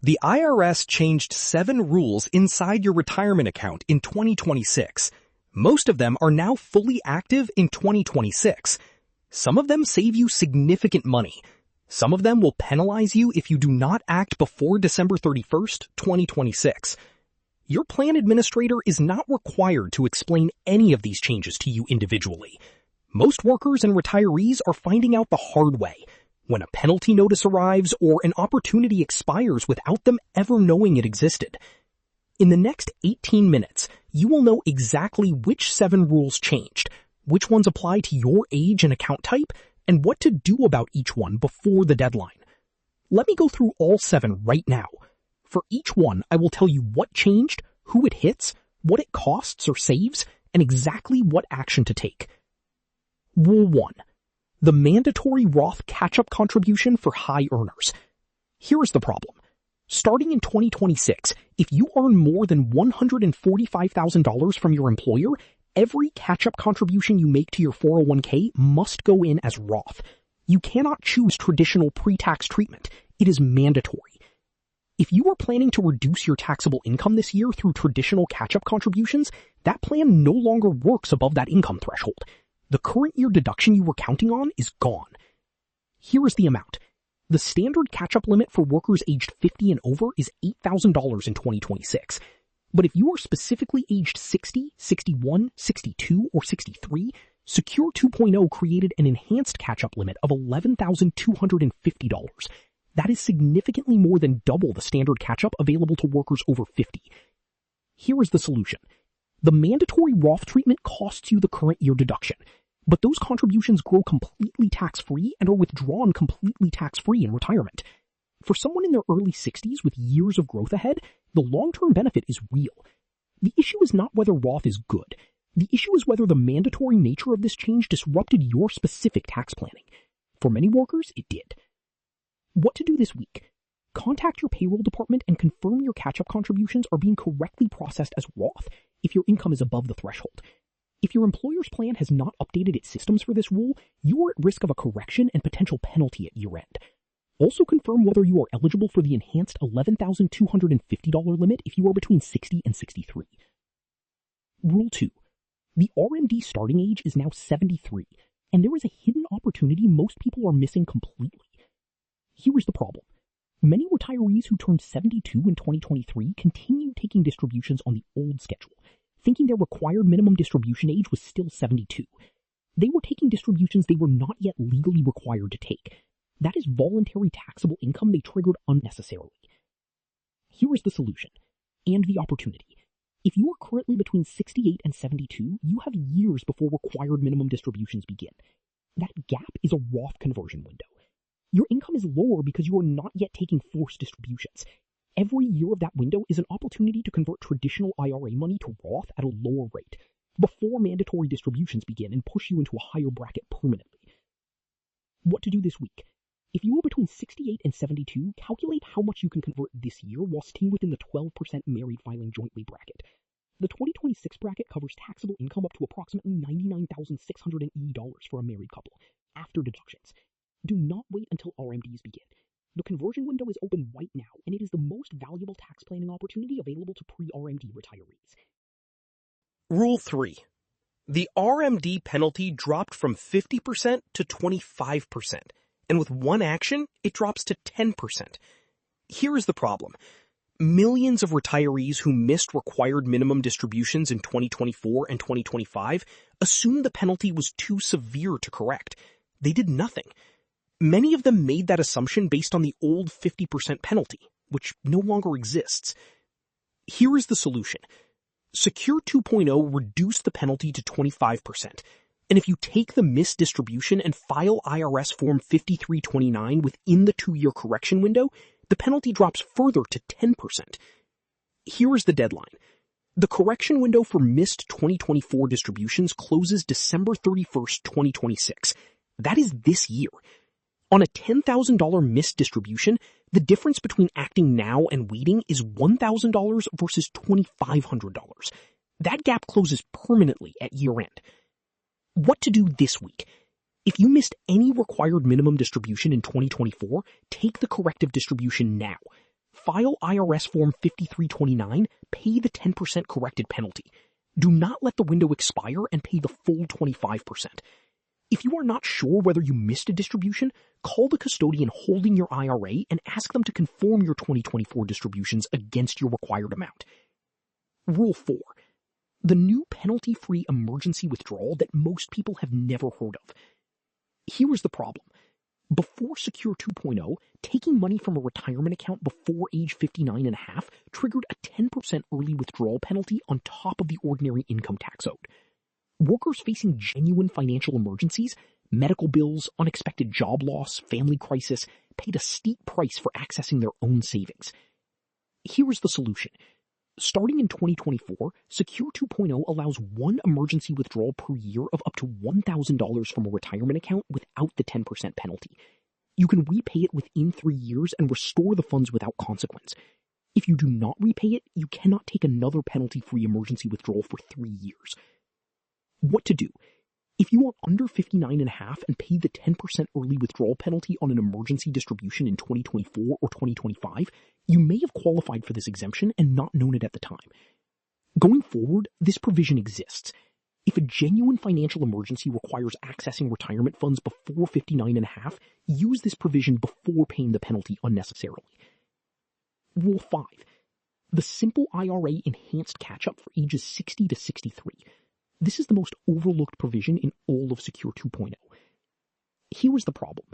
The IRS changed 7 rules inside your retirement account in 2026. Most of them are now fully active in 2026. Some of them save you significant money. Some of them will penalize you if you do not act before December 31st, 2026. Your plan administrator is not required to explain any of these changes to you individually. Most workers and retirees are finding out the hard way, when a penalty notice arrives or an opportunity expires without them ever knowing it existed. In the next 18 minutes, you will know exactly which 7 rules changed, which ones apply to your age and account type, and what to do about each one before the deadline. Let me go through all 7 right now. For each one, I will tell you what changed, who it hits, what it costs or saves, and exactly what action to take. Rule 1. The mandatory Roth catch-up contribution for high earners. Here is the problem. Starting in 2026, if you earn more than $145,000 from your employer, every catch-up contribution you make to your 401k must go in as Roth. You cannot choose traditional pre-tax treatment. It is mandatory. If you are planning to reduce your taxable income this year through traditional catch-up contributions, that plan no longer works above that income threshold. The current year deduction you were counting on is gone. Here is the amount. The standard catch-up limit for workers aged 50 and over is $8,000 in 2026. But if you are specifically aged 60, 61, 62, or 63, Secure 2.0 created an enhanced catch-up limit of $11,250. That is significantly more than double the standard catch-up available to workers over 50. Here is the solution. The mandatory Roth treatment costs you the current year deduction, but those contributions grow completely tax-free and are withdrawn completely tax-free in retirement. For someone in their early 60s with years of growth ahead, the long-term benefit is real. The issue is not whether Roth is good. The issue is whether the mandatory nature of this change disrupted your specific tax planning. For many workers, it did. What to do this week? Contact your payroll department and confirm your catch-up contributions are being correctly processed as Roth if your income is above the threshold. If your employer's plan has not updated its systems for this rule, you are at risk of a correction and potential penalty at year-end. Also confirm whether you are eligible for the enhanced $11,250 limit if you are between 60 and 63. Rule 2. The RMD starting age is now 73, and there is a hidden opportunity most people are missing completely. Here is the problem. Many retirees who turned 72 in 2023 continued taking distributions on the old schedule, thinking their required minimum distribution age was still 72. They were taking distributions they were not yet legally required to take. That is voluntary taxable income they triggered unnecessarily. Here is the solution, and the opportunity. If you are currently between 68 and 72, you have years before required minimum distributions begin. That gap is a Roth conversion window. Your income is lower because you are not yet taking forced distributions. Every year of that window is an opportunity to convert traditional IRA money to Roth at a lower rate, before mandatory distributions begin and push you into a higher bracket permanently. What to do this week? If you are between 68 and 72, calculate how much you can convert this year while staying within the 12% married filing jointly bracket. The 2026 bracket covers taxable income up to approximately $99,680 for a married couple, after deductions. Do not wait until RMDs begin. The conversion window is open right now, and it is the most valuable tax planning opportunity available to pre-RMD retirees. Rule 3. The RMD penalty dropped from 50% to 25%, and with one action, it drops to 10%. Here is the problem. Millions of retirees who missed required minimum distributions in 2024 and 2025 assumed the penalty was too severe to correct. They did nothing. Many of them made that assumption based on the old 50% penalty, which no longer exists. Here is the solution. Secure 2.0 reduced the penalty to 25%, and if you take the missed distribution and file IRS Form 5329 within the 2-year correction window, the penalty drops further to 10%. Here is the deadline. The correction window for missed 2024 distributions closes December 31st, 2026. That is this year. On a $10,000 missed distribution, the difference between acting now and waiting is $1,000 versus $2,500. That gap closes permanently at year-end. What to do this week? If you missed any required minimum distribution in 2024, take the corrective distribution now. File IRS Form 5329, pay the 10% corrected penalty. Do not let the window expire and pay the full 25%. If you are not sure whether you missed a distribution, call the custodian holding your IRA and ask them to conform your 2024 distributions against your required amount. Rule 4. The new penalty-free emergency withdrawal that most people have never heard of. Here is the problem. Before Secure 2.0, taking money from a retirement account before age 59 and a half triggered a 10% early withdrawal penalty on top of the ordinary income tax owed. Workers facing genuine financial emergencies, medical bills, unexpected job loss, family crisis, paid a steep price for accessing their own savings. Here is the solution. Starting in 2024, Secure 2.0 allows one emergency withdrawal per year of up to $1,000 from a retirement account without the 10% penalty. You can repay it within 3 years and restore the funds without consequence. If you do not repay it, you cannot take another penalty-free emergency withdrawal for 3 years. What to do? If you are under 59 and a half and pay the 10% early withdrawal penalty on an emergency distribution in 2024 or 2025, you may have qualified for this exemption and not known it at the time. Going forward, this provision exists. If a genuine financial emergency requires accessing retirement funds before 59 and a half, use this provision before paying the penalty unnecessarily. Rule 5. The simple IRA enhanced catch-up for ages 60 to 63. This is the most overlooked provision in all of Secure 2.0. Here is the problem.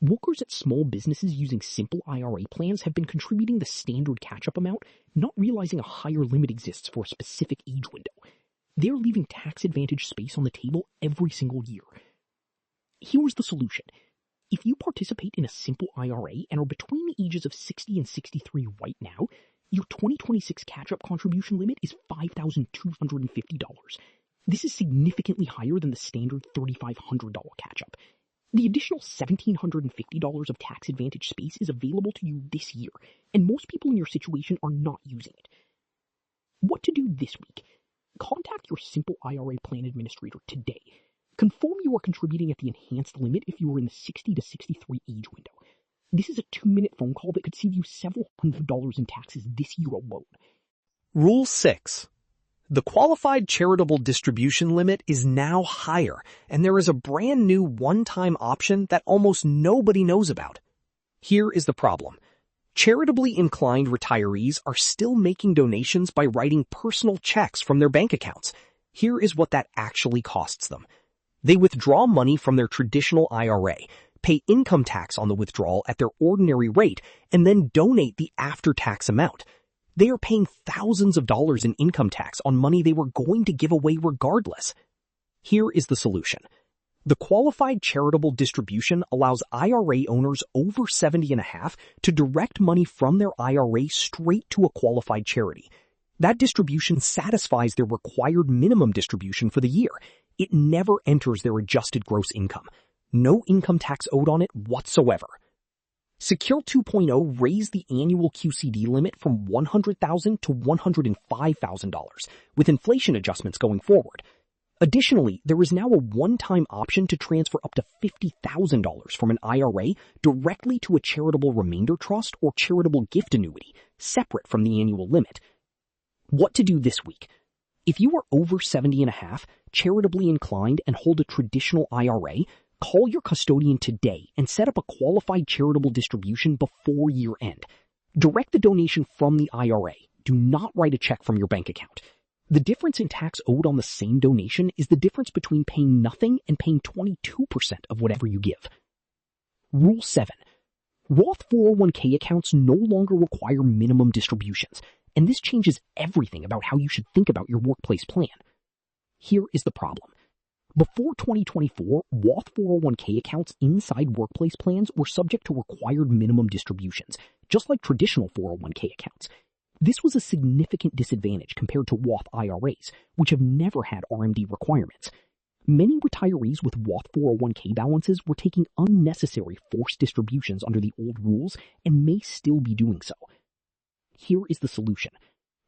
Workers at small businesses using simple IRA plans have been contributing the standard catch-up amount, not realizing a higher limit exists for a specific age window. They are leaving tax advantage space on the table every single year. Here is the solution. If you participate in a simple IRA and are between the ages of 60 and 63 right now, your 2026 catch-up contribution limit is $5,250. This is significantly higher than the standard $3,500 catch-up. The additional $1,750 of tax advantage space is available to you this year, and most people in your situation are not using it. What to do this week? Contact your simple IRA plan administrator today. Confirm you are contributing at the enhanced limit if you are in the 60 to 63 age window. This is a 2-minute phone call that could save you several $100s in taxes this year alone. Rule 6. The qualified charitable distribution limit is now higher, and there is a brand new one-time option that almost nobody knows about. Here is the problem. Charitably inclined retirees are still making donations by writing personal checks from their bank accounts. Here is what that actually costs them. They withdraw money from their traditional IRA, pay income tax on the withdrawal at their ordinary rate, and then donate the after-tax amount. They are paying thousands of dollars in income tax on money they were going to give away regardless. Here is the solution. The qualified charitable distribution allows IRA owners over 70 and a half to direct money from their IRA straight to a qualified charity. That distribution satisfies their required minimum distribution for the year. It never enters their adjusted gross income. No income tax owed on it whatsoever. Secure 2.0 raised the annual QCD limit from $100,000 to $105,000, with inflation adjustments going forward. Additionally, there is now a one-time option to transfer up to $50,000 from an IRA directly to a charitable remainder trust or charitable gift annuity, separate from the annual limit. What to do this week? If you are over 70 and a half, charitably inclined, and hold a traditional IRA, call your custodian today and set up a qualified charitable distribution before year end. Direct the donation from the IRA. Do not write a check from your bank account. The difference in tax owed on the same donation is the difference between paying nothing and paying 22% of whatever you give. Rule 7. Roth 401k accounts no longer require minimum distributions, and this changes everything about how you should think about your workplace plan. Here is the problem. Before 2024, Roth 401k accounts inside workplace plans were subject to required minimum distributions, just like traditional 401k accounts. This was a significant disadvantage compared to Roth IRAs, which have never had RMD requirements. Many retirees with Roth 401k balances were taking unnecessary forced distributions under the old rules and may still be doing so. Here is the solution.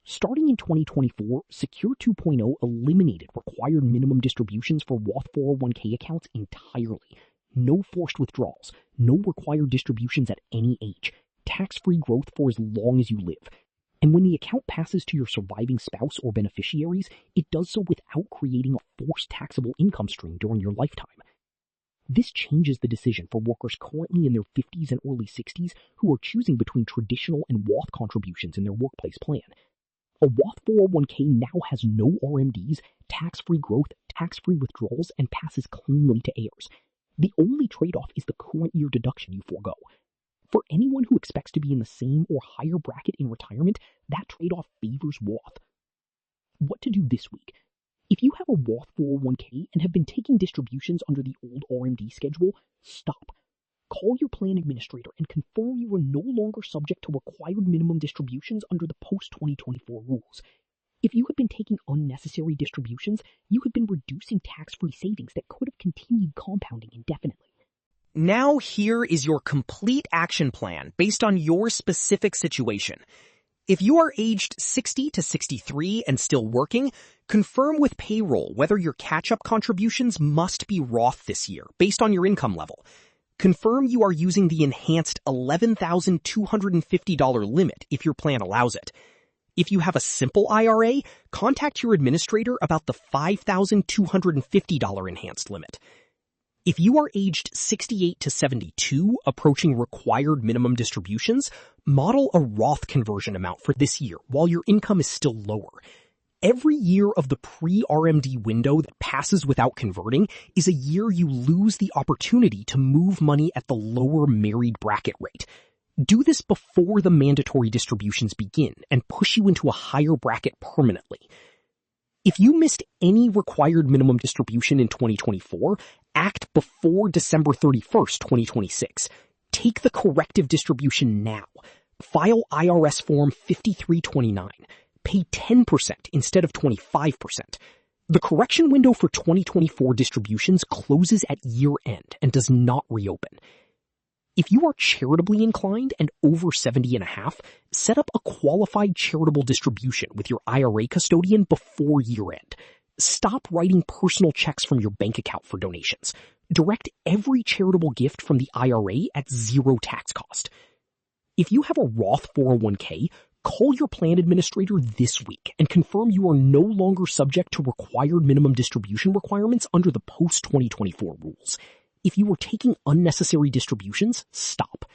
Starting in 2024, Secure 2.0 eliminated required minimum distributions for Roth 401k accounts entirely. No forced withdrawals, no required distributions at any age. tax-free growth for as long as you live. And when the account passes to your surviving spouse or beneficiaries, it does so without creating a forced taxable income stream during your lifetime. This changes the decision for workers currently in their 50s and early 60s who are choosing between traditional and Roth contributions in their workplace plan. A Roth 401k now has no RMDs, tax-free growth, tax-free withdrawals, and passes cleanly to heirs. The only trade-off is the current year deduction you forego. For anyone who expects to be in the same or higher bracket in retirement, that trade-off favors Roth. What to do this week? If you have a Roth 401k and have been taking distributions under the old RMD schedule, stop. Call your plan administrator and confirm you are no longer subject to required minimum distributions under the post-2024 rules. If you have been taking unnecessary distributions, you have been reducing tax-free savings that could have continued compounding indefinitely. Now here is your complete action plan based on your specific situation. If you are aged 60 to 63 and still working, confirm with payroll whether your catch-up contributions must be Roth this year based on your income level. Confirm you are using the enhanced $11,250 limit if your plan allows it. If you have a simple IRA, contact your administrator about the $5,250 enhanced limit. If you are aged 68 to 72, approaching required minimum distributions, model a Roth conversion amount for this year while your income is still lower. Every year of the pre-RMD window that passes without converting is a year you lose the opportunity to move money at the lower married bracket rate. Do this before the mandatory distributions begin and push you into a higher bracket permanently. If you missed any required minimum distribution in 2024, act before December 31st, 2026. Take the corrective distribution now. File IRS Form 5329. Pay 10% instead of 25%. The correction window for 2024 distributions closes at year end and does not reopen. If you are charitably inclined and over 70 and a half, set up a qualified charitable distribution with your IRA custodian before year end. Stop writing personal checks from your bank account for donations. Direct every charitable gift from the IRA at zero tax cost. If you have a Roth 401k, call your plan administrator this week and confirm you are no longer subject to required minimum distribution requirements under the post-2024 rules. If you are taking unnecessary distributions, stop.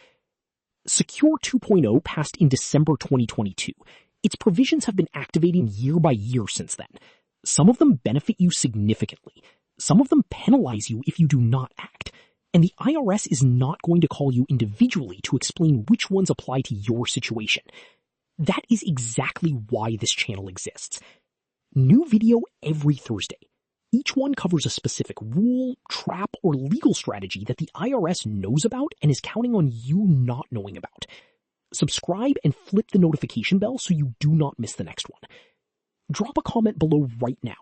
Secure 2.0 passed in December 2022. Its provisions have been activating year by year since then. Some of them benefit you significantly. Some of them penalize you if you do not act. And the IRS is not going to call you individually to explain which ones apply to your situation. That is exactly why this channel exists. New video every Thursday. Each one covers a specific rule, trap, or legal strategy that the IRS knows about and is counting on you not knowing about. Subscribe and flip the notification bell so you do not miss the next one. Drop a comment below right now.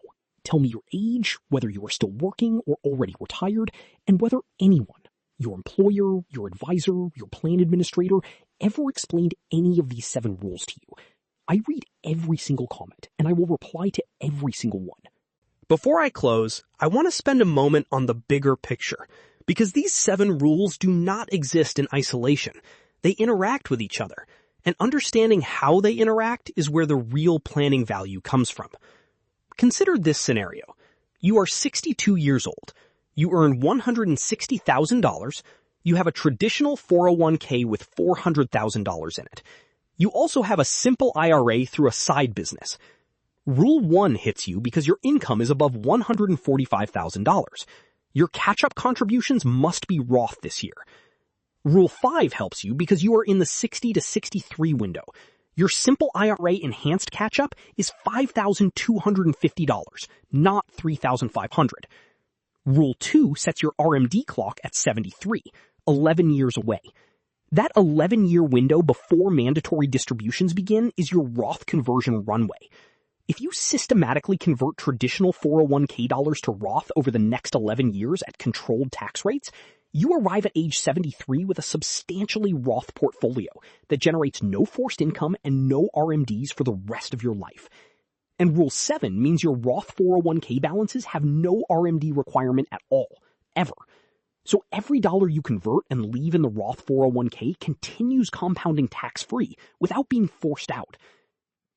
Tell me your age, whether you are still working or already retired, and whether anyone, your employer, your advisor, your plan administrator, ever explained any of these 7 rules to you. I read every single comment, and I will reply to every single one. Before I close, I want to spend a moment on the bigger picture, because these 7 rules do not exist in isolation. They interact with each other, and understanding how they interact is where the real planning value comes from. Consider this scenario. You are 62 years old. You earn $160,000. You have a traditional 401k with $400,000 in it. You also have a simple IRA through a side business. Rule 1 hits you because your income is above $145,000. Your catch-up contributions must be Roth this year. Rule 5 helps you because you are in the 60 to 63 window. Your simple IRA enhanced catch-up is $5,250, not $3,500. Rule 2 sets your RMD clock at 73, 11 years away. That 11-year window before mandatory distributions begin is your Roth conversion runway. If you systematically convert traditional 401k dollars to Roth over the next 11 years at controlled tax rates, you arrive at age 73 with a substantially Roth portfolio that generates no forced income and no RMDs for the rest of your life. And Rule 7 means your Roth 401k balances have no RMD requirement at all, ever. So every dollar you convert and leave in the Roth 401k continues compounding tax-free without being forced out.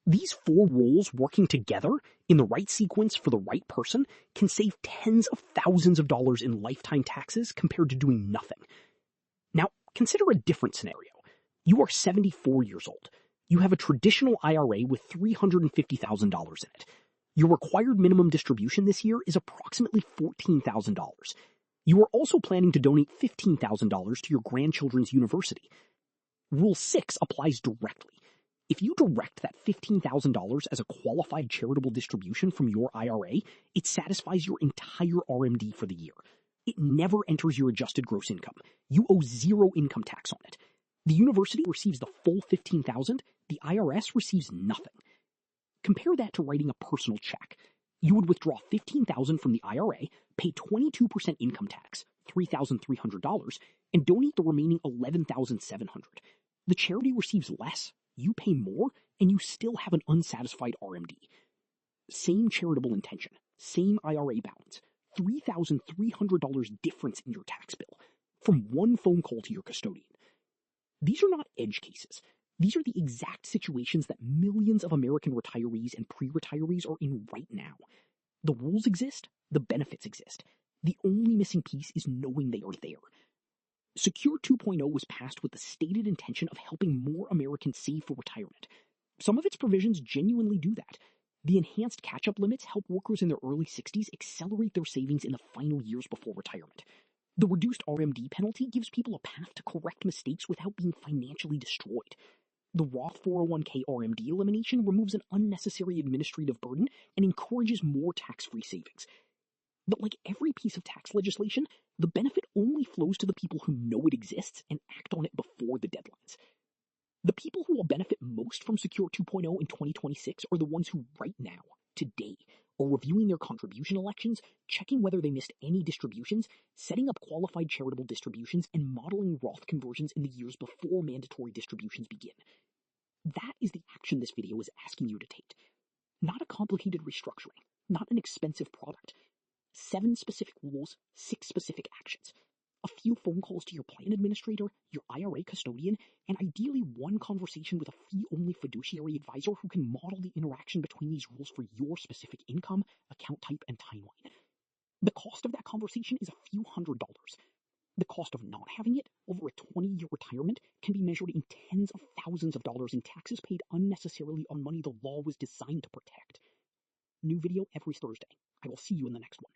These four rules working together in the right sequence for the right person can save tens of thousands of dollars in lifetime taxes compared to doing nothing. Now, consider a different scenario. You are 74 years old. You have a traditional IRA with $350,000 in it. Your required minimum distribution this year is approximately $14,000. You are also planning to donate $15,000 to your grandchildren's university. Rule 6 applies directly. If you direct that $15,000 as a qualified charitable distribution from your IRA, it satisfies your entire RMD for the year. It never enters your adjusted gross income. You owe zero income tax on it. The university receives the full $15,000, the IRS receives nothing. Compare that to writing a personal check. You would withdraw $15,000 from the IRA, pay 22% income tax, $3,300, and donate the remaining $11,700. The charity receives less, you pay more, and you still have an unsatisfied RMD. Same charitable intention, same IRA balance, $3,300 difference in your tax bill from one phone call to your custodian. These are not edge cases. These are the exact situations that millions of American retirees and pre-retirees are in right now. The rules exist, the benefits exist. The only missing piece is knowing they are there. Secure 2.0 was passed with the stated intention of helping more Americans save for retirement. Some of its provisions genuinely do that. The enhanced catch-up limits help workers in their early 60s accelerate their savings in the final years before retirement. The reduced RMD penalty gives people a path to correct mistakes without being financially destroyed. The Roth 401k RMD elimination removes an unnecessary administrative burden and encourages more tax-free savings. But like every piece of tax legislation, the benefit only flows to the people who know it exists and act on it before the deadlines. The people who will benefit most from Secure 2.0 in 2026 are the ones who right now, today, are reviewing their contribution elections, checking whether they missed any distributions, setting up qualified charitable distributions, and modeling Roth conversions in the years before mandatory distributions begin. That is the action this video is asking you to take. Not a complicated restructuring, not an expensive product. 7 specific rules, 6 specific actions. A few phone calls to your plan administrator, your IRA custodian, and ideally one conversation with a fee-only fiduciary advisor who can model the interaction between these rules for your specific income, account type, and timeline. The cost of that conversation is a few $100s. The cost of not having it over a 20-year retirement can be measured in tens of thousands of dollars in taxes paid unnecessarily on money the law was designed to protect. New video every Thursday. I will see you in the next one.